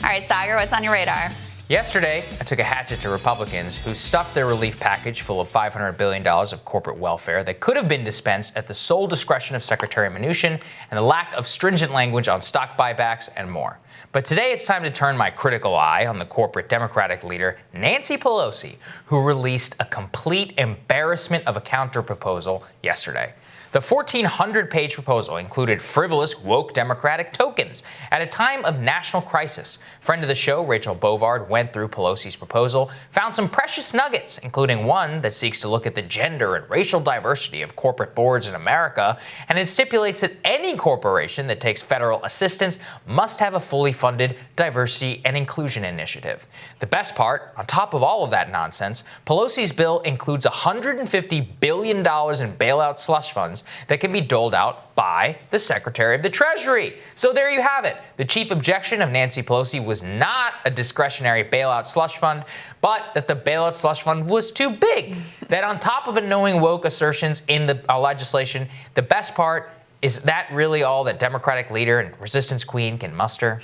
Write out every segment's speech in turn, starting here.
All right, Saagar, what's on your radar? Yesterday, I took a hatchet to Republicans who stuffed their relief package full of $500 billion of corporate welfare that could have been dispensed at the sole discretion of Secretary Mnuchin and the lack of stringent language on stock buybacks and more. But today it's time to turn my critical eye on the corporate Democratic leader, Nancy Pelosi, who released a complete embarrassment of a counterproposal yesterday. The 1,400-page proposal included frivolous, woke Democratic tokens at a time of national crisis. Friend of the show, Rachel Bovard, went through Pelosi's proposal, found some precious nuggets, including one that seeks to look at the gender and racial diversity of corporate boards in America, and it stipulates that any corporation that takes federal assistance must have a fully funded diversity and inclusion initiative. The best part, on top of all of that nonsense, Pelosi's bill includes $150 billion in bailout slush funds that can be doled out by the Secretary of the Treasury. So there you have it. The chief objection of Nancy Pelosi was not a discretionary bailout slush fund, but that the bailout slush fund was too big. That on top of annoying woke assertions in the legislation, the best part is that really all that Democratic leader and resistance queen can muster?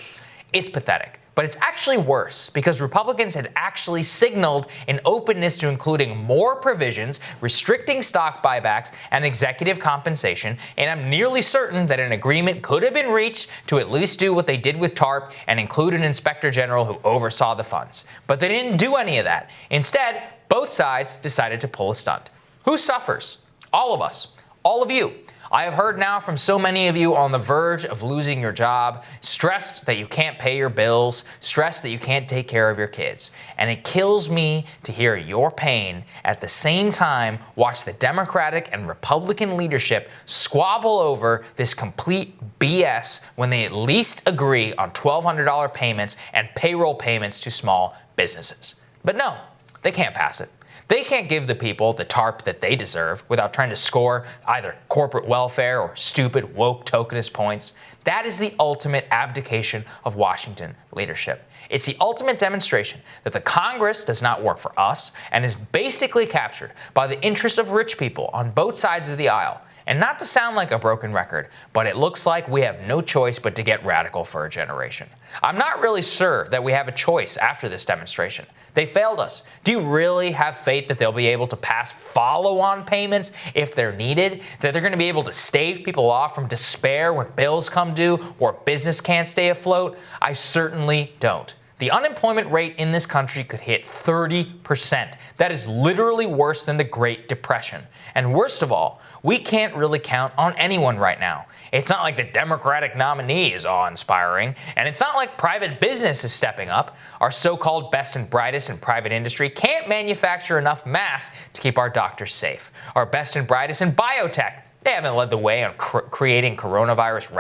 It's pathetic. But it's actually worse because Republicans had actually signaled an openness to including more provisions restricting stock buybacks and executive compensation, and I'm nearly certain that an agreement could have been reached to at least do what they did with TARP and include an inspector general who oversaw the funds. But they didn't do any of that. Instead, both sides decided to pull a stunt. Who suffers? All of us. All of you. I have heard now from so many of you on the verge of losing your job, stressed that you can't pay your bills, stressed that you can't take care of your kids. And it kills me to hear your pain at the same time watch the Democratic and Republican leadership squabble over this complete BS when they at least agree on $1,200 payments and payroll payments to small businesses. But no, they can't pass it. They can't give the people the TARP that they deserve without trying to score either corporate welfare or stupid woke tokenist points. That is the ultimate abdication of Washington leadership. It's the ultimate demonstration that the Congress does not work for us and is basically captured by the interests of rich people on both sides of the aisle. And not to sound like a broken record, but it looks like we have no choice but to get radical for a generation. I'm not really sure that we have a choice after this demonstration. They failed us. Do you really have faith that they'll be able to pass follow-on payments if they're needed? That they're going to be able to stave people off from despair when bills come due or business can't stay afloat? I certainly don't. The unemployment rate in this country could hit 30%. That is literally worse than the Great Depression. And worst of all, we can't really count on anyone right now. It's not like the Democratic nominee is awe-inspiring, and it's not like private business is stepping up. Our so-called best and brightest in private industry can't manufacture enough masks to keep our doctors safe. Our best and brightest in biotech, they haven't led the way on creating coronavirus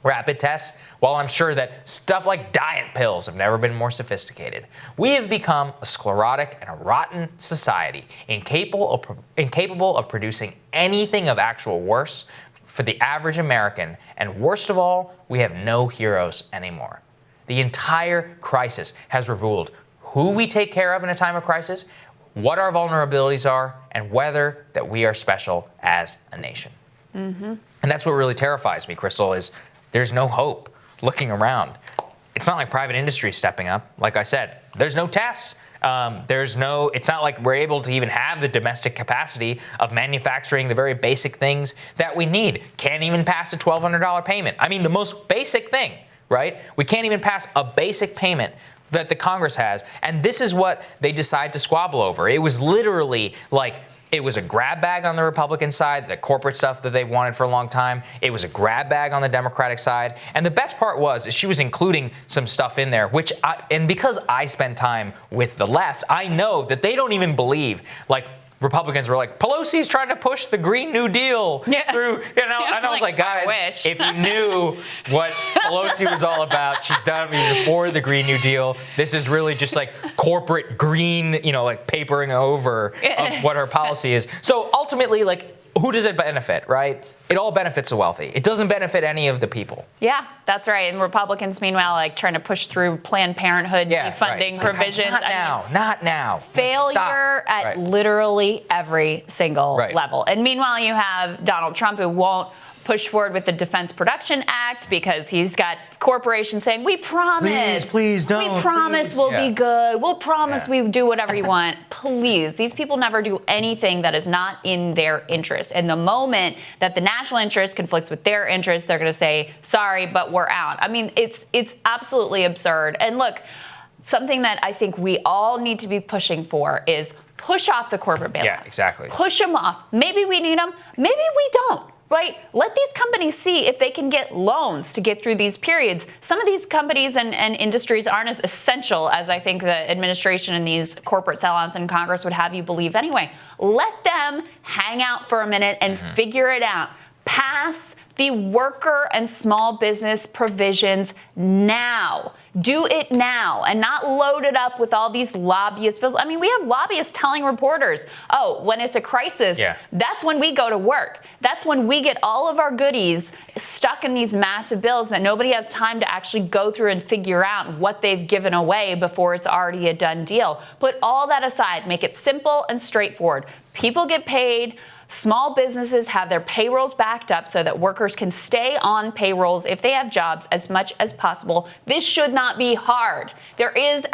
rapid tests, while I'm sure that stuff like diet pills have never been more sophisticated. We have become a sclerotic and a rotten society, incapable of producing anything of actual worse for the average American, and worst of all, we have no heroes anymore. The entire crisis has revealed who we take care of in a time of crisis, what our vulnerabilities are, and whether that we are special as a nation. Mm-hmm. And that's what really terrifies me, Crystal, is there's no hope looking around. It's not like private industry is stepping up. Like I said, there's no tests. It's not like we're able to even have the domestic capacity of manufacturing the very basic things that we need. Can't even pass a $1,200 payment. I mean, the most basic thing, right? We can't even pass a basic payment that the Congress has. And this is what they decide to squabble over. It was literally like, it was a grab bag on the Republican side, the corporate stuff that they wanted for a long time. It was a grab bag on the Democratic side. And the best part was she was including some stuff in there, and because I spend time with the left, I know that they don't even believe, like, Republicans were like, Pelosi's trying to push the Green New Deal through, and I was like, guys, if you knew what Pelosi was all about, she's done it before the Green New Deal. This is really just like corporate green, like papering over of what her policy is. So ultimately, like, who does it benefit, right? It all benefits the wealthy. It doesn't benefit any of the people. Yeah, that's right. And Republicans, meanwhile, like trying to push through Planned Parenthood defunding provisions. Not now. Failure at literally every single level. And meanwhile, you have Donald Trump, who won't push forward with the Defense Production Act because he's got corporations saying, we promise. Please don't. We promise we'll be good. We'll promise we do whatever you want. Please. These people never do anything that is not in their interest. And the moment that the national interest conflicts with their interest, they're going to say, sorry, but we're out. I mean, it's absolutely absurd. And look, something that I think we all need to be pushing for is push off the corporate bailouts. Yeah, exactly. Push them off. Maybe we need them. Maybe we don't. Right? Let these companies see if they can get loans to get through these periods. Some of these companies and industries aren't as essential as I think the administration and these corporate sellouts in Congress would have you believe anyway. Let them hang out for a minute and figure it out. Pass the worker and small business provisions now. Do it now and not load it up with all these lobbyist bills. I mean, we have lobbyists telling reporters, oh, when it's a crisis, that's when we go to work. That's when we get all of our goodies stuck in these massive bills that nobody has time to actually go through and figure out what they've given away before it's already a done deal. Put all that aside. Make it simple and straightforward. People get paid. Small businesses have their payrolls backed up so that workers can stay on payrolls if they have jobs as much as possible. This should not be hard. There is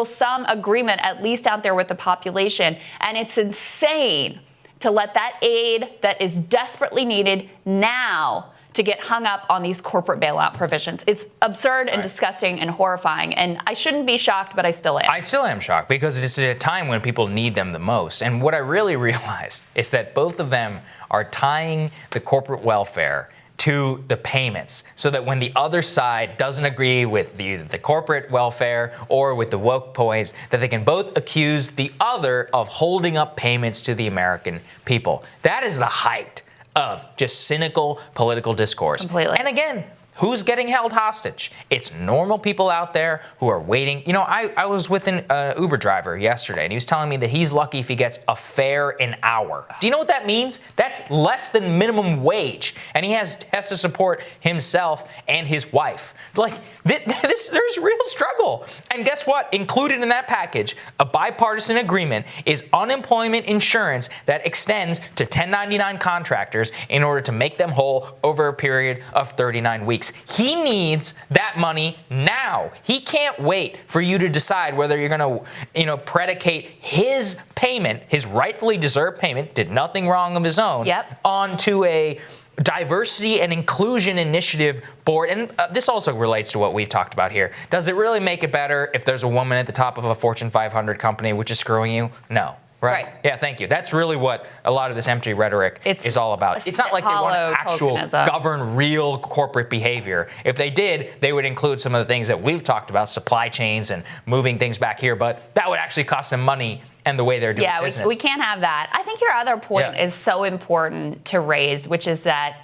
some agreement, at least out there with the population, and it's insane to let that aid that is desperately needed now to get hung up on these corporate bailout provisions. It's absurd and disgusting and horrifying. And I shouldn't be shocked, but I still am. I still am shocked because it's at a time when people need them the most. And what I really realized is that both of them are tying the corporate welfare to the payments so that when the other side doesn't agree with either the corporate welfare or with the woke points, that they can both accuse the other of holding up payments to the American people. That is the height of just cynical political discourse. Completely. And again, who's getting held hostage? It's normal people out there who are waiting. You know, I was with an Uber driver yesterday, and he was telling me that he's lucky if he gets a fare an hour. Do you know what that means? That's less than minimum wage, and he has to support himself and his wife. Like, there's real struggle. And guess what? Included in that package, a bipartisan agreement, is unemployment insurance that extends to 1099 contractors in order to make them whole over a period of 39 weeks. He needs that money now. He can't wait for you to decide whether you're going to, predicate his payment, his rightfully deserved payment, did nothing wrong of his own, onto a diversity and inclusion initiative board. And this also relates to what we've talked about here. Does it really make it better if there's a woman at the top of a Fortune 500 company which is screwing you? No. Right. Yeah, thank you. That's really what a lot of this empty rhetoric is all about. It's not like they want to actually govern real corporate behavior. If they did, they would include some of the things that we've talked about, supply chains and moving things back here, but that would actually cost them money and the way they're doing business. Yeah, we can't have that. I think your other point is so important to raise, which is that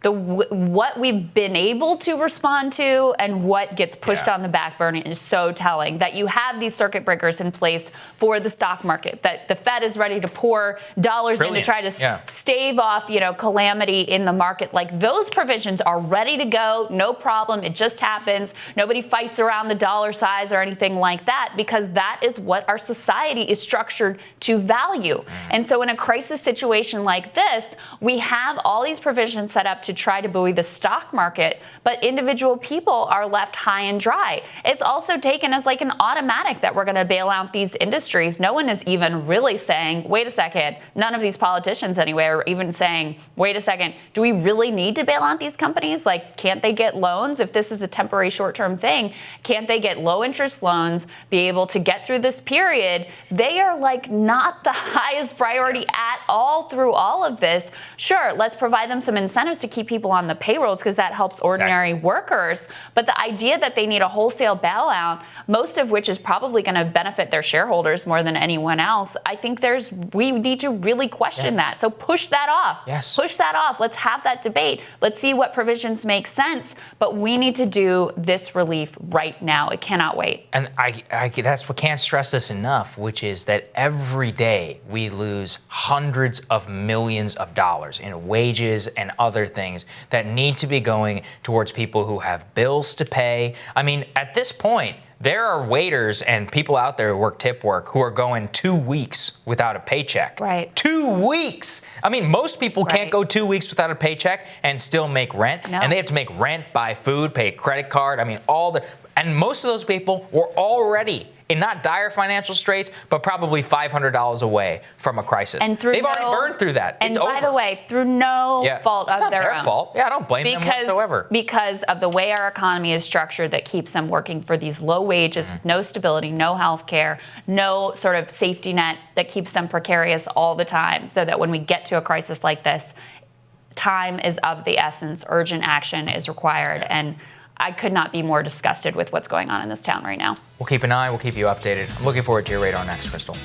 what we've been able to respond to and what gets pushed on the back burner is so telling. That you have these circuit breakers in place for the stock market, that the Fed is ready to pour dollars in to try to stave off, calamity in the market. Like, those provisions are ready to go, no problem. It just happens. Nobody fights around the dollar size or anything like that, because that is what our society is structured to value. And so in a crisis situation like this, we have all these provisions set up to try to buoy the stock market, but individual people are left high and dry. It's also taken as like an automatic that we're going to bail out these industries. No one is even really saying, wait a second, none of these politicians anyway are even saying, wait a second, do we really need to bail out these companies? Like, can't they get loans if this is a temporary short-term thing? Can't they get low interest loans, be able to get through this period? They are like not the highest priority at all through all of this. Sure, let's provide them some incentives to keep people on the payrolls because that helps ordinary workers. But the idea that they need a wholesale bailout, most of which is probably going to benefit their shareholders more than anyone else, I think we need to really question that. So push that off. Yes. Push that off. Let's have that debate. Let's see what provisions make sense. But we need to do this relief right now. It cannot wait. And that's what can't stress this enough, which is that every day we lose hundreds of millions of dollars in wages and other things that need to be going towards people who have bills to pay. I mean, at this point, There are waiters and people out there who work tip work who are going 2 weeks without a paycheck. Right. 2 weeks. I mean, most people can't go 2 weeks without a paycheck and still make rent. No. And they have to make rent, buy food, pay a credit card. I mean, and most of those people were already in not dire financial straits, but probably $500 away from a crisis. And they've already burned through that. And it's by over. the way, through no fault of their own. It's not their fault. Yeah, I don't blame them whatsoever. Because of the way our economy is structured that keeps them working for these low wages, no stability, no health care, no sort of safety net that keeps them precarious all the time, so that when we get to a crisis like this, time is of the essence. Urgent action is required. And I could not be more disgusted with what's going on in this town right now. We'll keep an eye. We'll keep you updated. I'm looking forward to your radar next, Crystal.